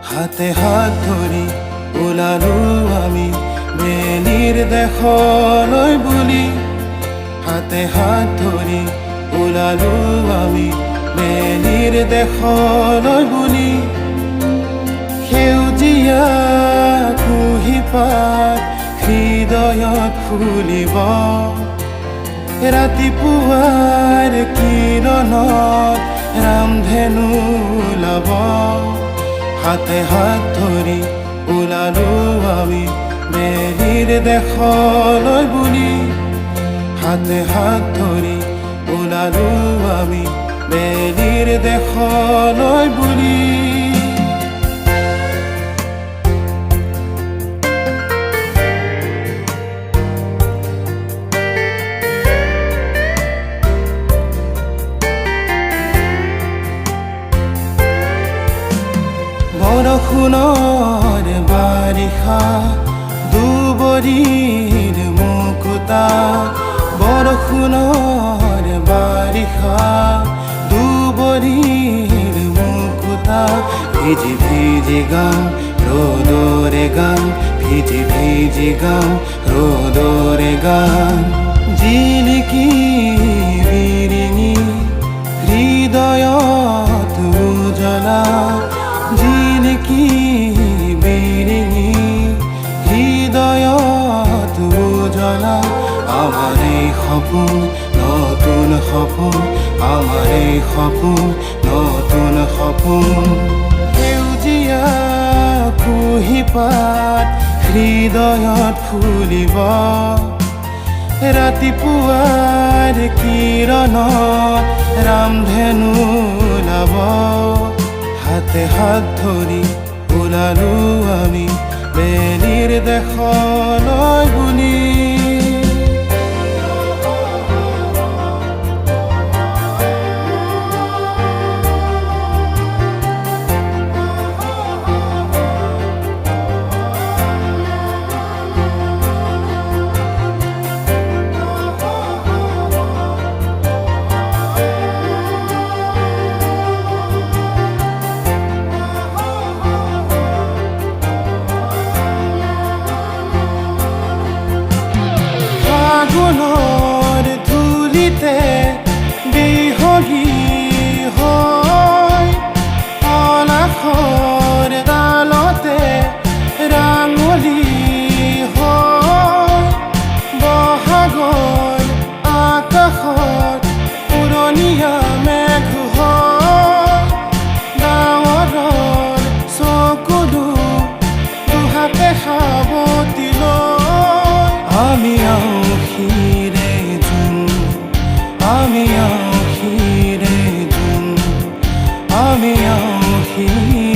হাতে হাত ধৰি ওলালো আমি বেলিৰ দেশলৈ বুলি হাতে হাত ধৰি ওলালো আমি বেলিৰ দেশলৈ বুলি সেউজীয়া কুঁহিপাত হৃদয়ত ফুলিব ৰাতিপুৱাৰ কিৰণত ৰামধেনু ওলাব হাতে হাত ধৰি ওলালো আমি বেলিৰ দেশলৈ বুলি হাতে হাত ধৰি ওলালো আমি বেলিৰ দেশলৈ বুলি বৰষুণৰ বাৰিষা দুবৰিৰ মুকুতা বৰষুণৰ বাৰিষা দুবৰিৰ মুকুতা ভিজি ভিজি গাম ৰ'দৰে গাম ভিজি ভিজি গাম ৰ'দৰে গাম জিলিকি বিৰিঙি হৃদয়ত উজলা জিলিকি বিৰিঙি হৃদয়ত উজলা আমাৰ এই সপোন নতুন সপোন আমাৰ এই সপোন নতুন সপোন সেউজীয়া কুঁহিপাত হৃদয়ত ফুলিব ৰাতিপুৱাৰ কিৰণত ৰামধেনু ওলাব হাতে হাত ধৰি ওলালো আমি বেলিৰ দেশলৈ বুলি ফাগুনৰ ধূলিতে বিহগী হয় পলাশৰ ডালতে ৰাঙলী হয় বহাগৰ আকাশত পুৰণীয়া মেঘ হয় ডাৱৰৰ চকুলো দুহাতে সাৱটি লয় আমি আউসিৰে জোন আমি আউসিৰে জোন আমি আউসিৰে